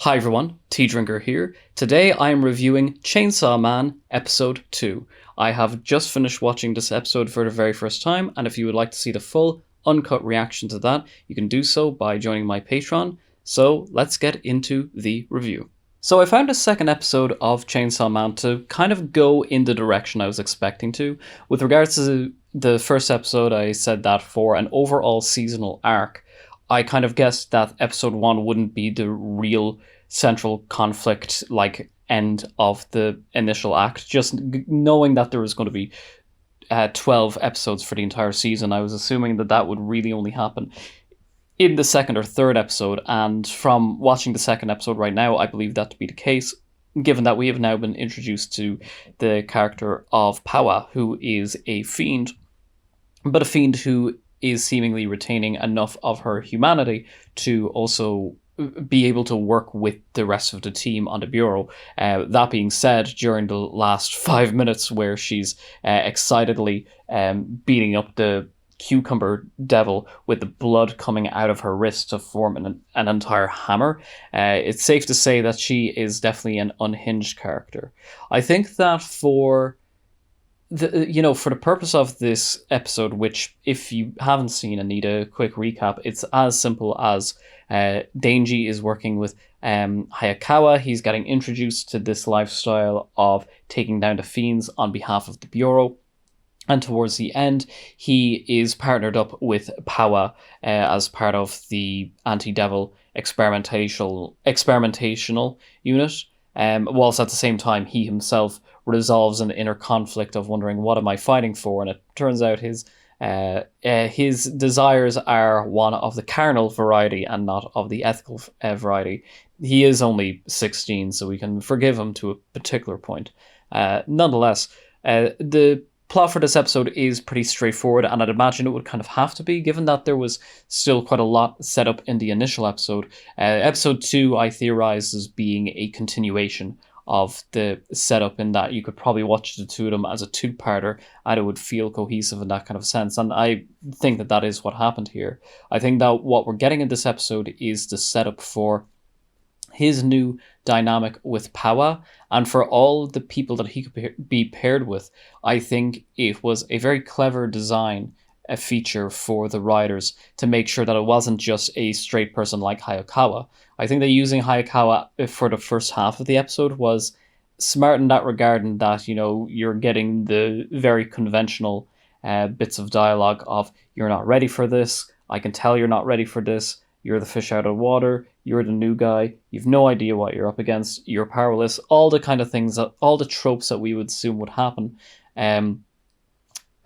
Hi everyone, Tea Drinker here. Today I am reviewing Chainsaw Man Episode 2. I have just finished watching this episode for the very first time, and if you would like to see the full, uncut reaction to that, you can do so by joining my Patreon. So let's get into the review. So I found the second episode of Chainsaw Man to kind of go in the direction I was expecting to. With regards to the first episode, I said that for an overall seasonal arc, I kind of guessed that episode 1 wouldn't be the real central conflict, like, end of the initial act. Just knowing that there was going to be 12 episodes for the entire season, I was assuming that that would really only happen in the second or third episode. And from watching the second episode right now, I believe that to be the case, given that we have now been introduced to the character of Pawa, who is a fiend, but a fiend who is seemingly retaining enough of her humanity to also be able to work with the rest of the team on the Bureau. That being said, during the last 5 minutes where she's excitedly beating up the cucumber devil with the blood coming out of her wrist to form an entire hammer, it's safe to say that she is definitely an unhinged character. I think that for the purpose of this episode, which if you haven't seen and need a quick recap, it's as simple as Denji is working with Hayakawa. He's getting introduced to this lifestyle of taking down the fiends on behalf of the Bureau. And towards the end, he is partnered up with Pawa as part of the anti-devil experimentational unit. Whilst at the same time he himself resolves an inner conflict of wondering, what am I fighting for? And it turns out his desires are one of the carnal variety and not of the ethical variety. He is only 16, so we can forgive him to a particular point. Nonetheless, the plot for this episode is pretty straightforward, and I'd imagine it would kind of have to be, given that there was still quite a lot set up in the initial episode. Episode 2, I theorize, as being a continuation of the setup, in that you could probably watch the two of them as a two-parter and it would feel cohesive in that kind of sense. And I think that that is what happened here. I think that what we're getting in this episode is the setup for his new dynamic with Pawa, and for all the people that he could be paired with. I think it was a very clever design, a feature for the writers, to make sure that it wasn't just a straight person like Hayakawa. I think that using Hayakawa for the first half of the episode was smart in that regard, in that, you're getting the very conventional bits of dialogue of, you're not ready for this, I can tell you're not ready for this, you're the fish out of water, you're the new guy, you've no idea what you're up against, you're powerless, all the kind of things, all the tropes that we would assume would happen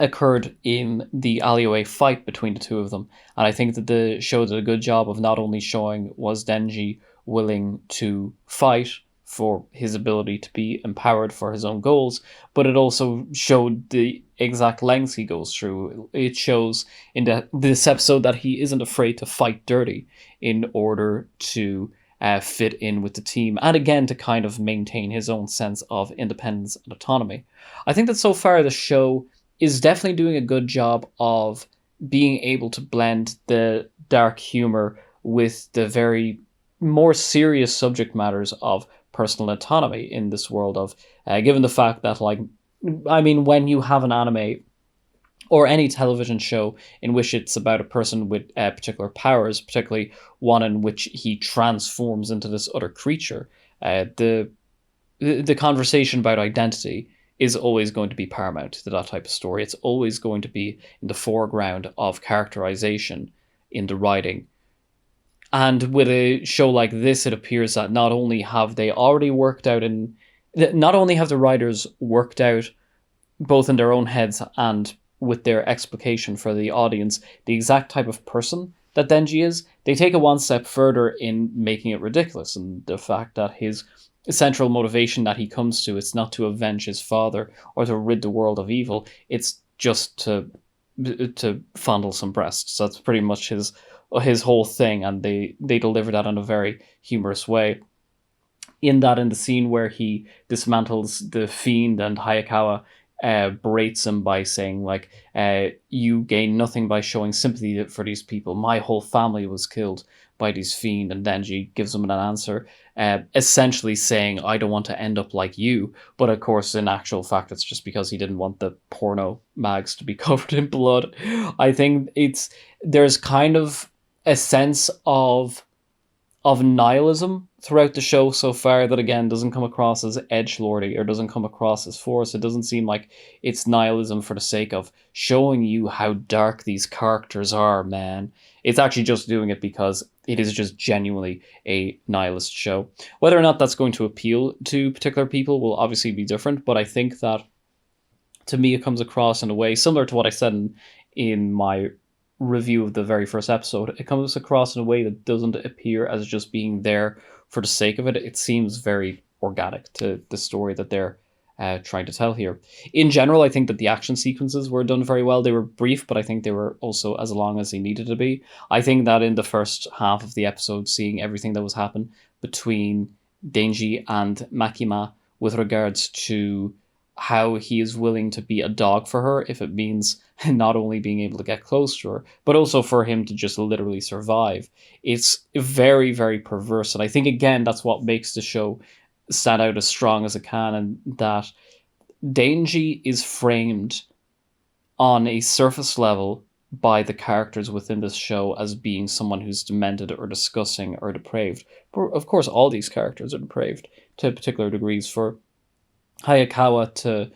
occurred in the alleyway fight between the two of them. And I think that the show did a good job of not only showing was Denji willing to fight for his ability to be empowered for his own goals, but it also showed the exact lengths he goes through. It shows in this episode that he isn't afraid to fight dirty in order to fit in with the team, and again to kind of maintain his own sense of independence and autonomy. I think that so far the show is definitely doing a good job of being able to blend the dark humor with the very more serious subject matters of personal autonomy in this world of, given the fact that, when you have an anime or any television show in which it's about a person with particular powers, particularly one in which he transforms into this other creature, the conversation about identity is always going to be paramount to that type of story. It's always going to be in the foreground of characterization in the writing. And with a show like this, it appears that not only have the writers worked out, both in their own heads and with their explication for the audience, the exact type of person that Denji is, they take it one step further in making it ridiculous. And the fact that his central motivation that he comes to, it's not to avenge his father or to rid the world of evil, it's just to fondle some breasts. That's pretty much his whole thing, and they deliver that in a very humorous way. In the scene where he dismantles the fiend and Hayakawa berates him by saying, you gain nothing by showing sympathy for these people. My whole family was killed by these fiend, and Denji gives him an answer. essentially saying, I don't want to end up like you. But of course, in actual fact, it's just because he didn't want the porno mags to be covered in blood. I think there's kind of a sense of nihilism throughout the show so far that, again, doesn't come across as edgelordy or doesn't come across as force. It doesn't seem like it's nihilism for the sake of showing you how dark these characters are, man. It's actually just doing it because it is just genuinely a nihilist show. Whether or not that's going to appeal to particular people will obviously be different, but I think that, to me, it comes across in a way similar to what I said in my review of the very first episode. It comes across in a way that doesn't appear as just being there for the sake of it. It seems very organic to the story that they're trying to tell here. In general, I think that the action sequences were done very well. They were brief, but I think they were also as long as they needed to be. I think that in the first half of the episode, seeing everything that was happening between Denji and Makima with regards to how he is willing to be a dog for her if it means not only being able to get close to her, but also for him to just literally survive. It's very, very perverse. And I think, again, that's what makes the show stand out as strong as it can, and that Denji is framed on a surface level by the characters within this show as being someone who's demented or disgusting or depraved. But of course, all these characters are depraved to particular degrees. For Hayakawa to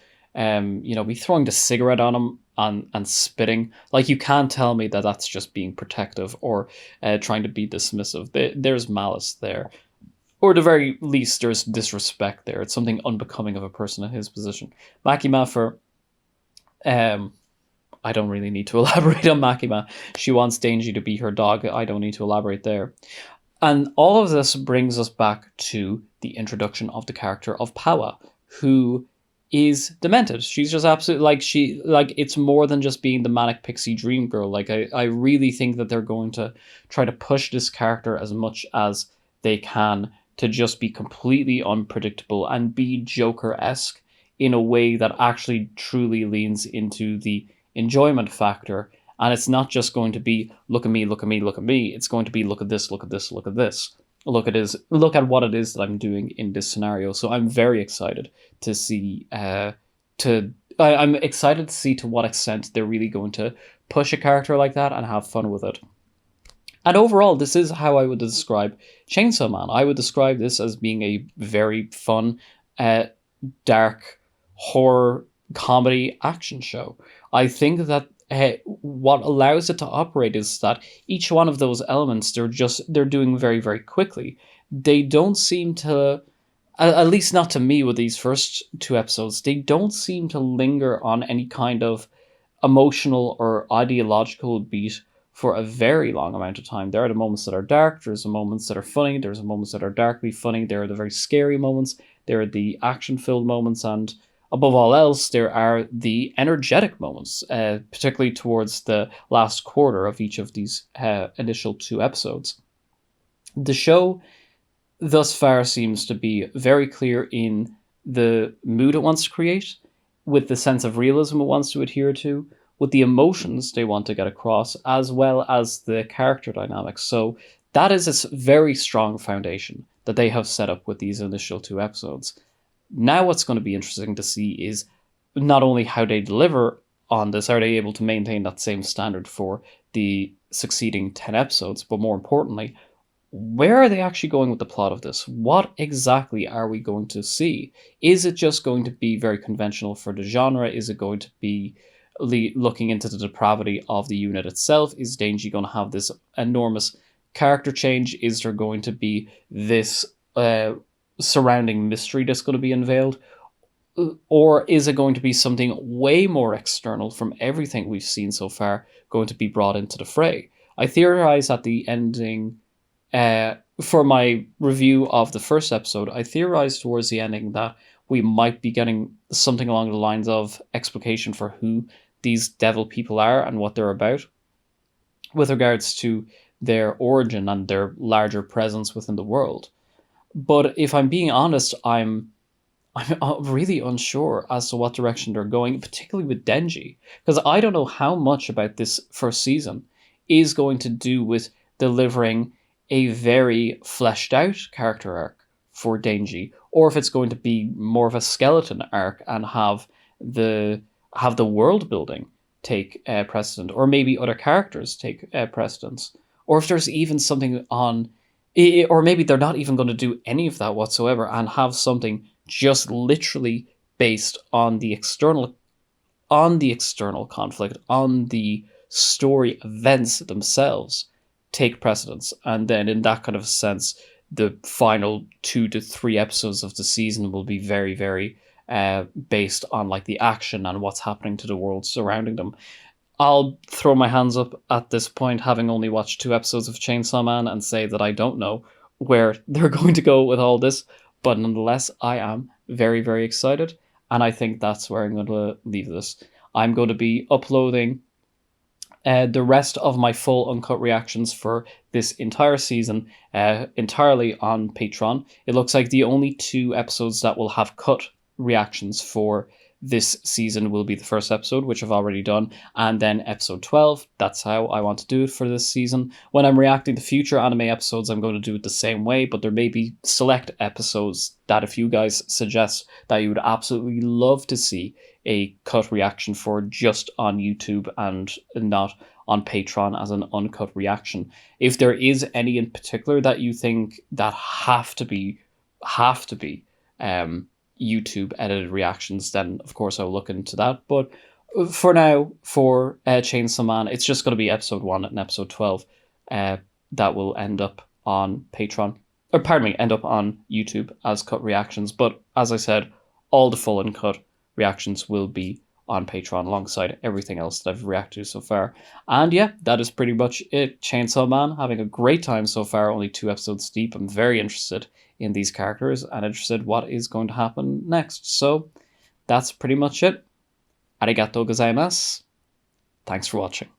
be throwing the cigarette on him and spitting, like, you can't tell me that that's just being protective or trying to be dismissive. There's malice there, or at the very least there's disrespect there. It's something unbecoming of a person in his position. Makima, for I don't really need to elaborate on Makima. She wants Denji to be her dog. I don't need to elaborate there. And all of this brings us back to the introduction of the character of Pawa, who is demented. She's just absolutely it's more than just being the manic pixie dream girl. Like, I really think that they're going to try to push this character as much as they can to just be completely unpredictable and be Joker-esque in a way that actually truly leans into the enjoyment factor. And it's not just going to be, look at me, look at me, look at me. It's going to be, look at this, look at this, look at this. Look at what it is that I'm doing in this scenario. So I'm very excited to see I'm excited to see to what extent they're really going to push a character like that and have fun with it. And overall, this is how I would describe Chainsaw Man. I would describe this as being a very fun, dark, horror, comedy action show. I think that what allows it to operate is that each one of those elements, they're doing very, very quickly. They don't seem to, at least not to me with these first two episodes, they don't seem to linger on any kind of emotional or ideological beat for a very long amount of time. There are the moments that are dark, there's the moments that are funny, there's the moments that are darkly funny, there are the very scary moments, there are the action-filled moments, and above all else, there are the energetic moments, particularly towards the last quarter of each of these initial two episodes. The show thus far seems to be very clear in the mood it wants to create, with the sense of realism it wants to adhere to, with the emotions they want to get across, as well as the character dynamics. So that is a very strong foundation that they have set up with these initial two episodes. Now what's going to be interesting to see is not only how they deliver on this, are they able to maintain that same standard for the succeeding 10 episodes, but more importantly, where are they actually going with the plot of this? What exactly are we going to see? Is it just going to be very conventional for the genre? Is it going to be looking into the depravity of the unit itself? Is Denji going to have this enormous character change? Is there going to be this surrounding mystery that's going to be unveiled? Or is it going to be something way more external from everything we've seen so far going to be brought into the fray? I theorized at the ending, for my review of the first episode, I theorized towards the ending that we might be getting something along the lines of explication for who these devil people are and what they're about, with regards to their origin and their larger presence within the world. But if I'm being honest, I'm really unsure as to what direction they're going, particularly with Denji, because I don't know how much about this first season is going to do with delivering a very fleshed out character arc for Denji, or if it's going to be more of a skeleton arc and have the world building take precedent, or maybe other characters take precedence, or if there's even something on, or maybe they're not even going to do any of that whatsoever and have something just literally based on the external conflict, on the story events themselves take precedence, and then in that kind of sense, the final 2 to 3 episodes of the season will be very, very based on like the action and what's happening to the world surrounding them. I'll throw my hands up at this point, having only watched 2 episodes of Chainsaw Man, and say that I don't know where they're going to go with all this, but nonetheless, I am very, very excited, and I think that's where I'm going to leave this. I'm going to be uploading the rest of my full uncut reactions for this entire season entirely on Patreon. It looks like the only 2 episodes that will have cut reactions for this season will be the first episode, which I've already done, and then episode 12. That's how I want to do it for this season. When I'm reacting to future anime episodes, I'm going to do it the same way, but there may be select episodes that if you guys suggest that you would absolutely love to see a cut reaction for just on YouTube and not on Patreon as an uncut reaction. If there is any in particular that you think that have to be YouTube edited reactions, then of course I'll look into that. But for now, for Chainsaw Man, it's just going to be episode 1 and episode 12 that will end up on Patreon, or pardon me, end up on YouTube as cut reactions. But as I said, all the full uncut reactions will be on Patreon alongside everything else that I've reacted to so far. And yeah, that is pretty much it. Chainsaw Man, having a great time so far, only 2 episodes deep. I'm very interested in these characters and interested what is going to happen next. So that's pretty much it. Arigatou gozaimasu. Thanks for watching.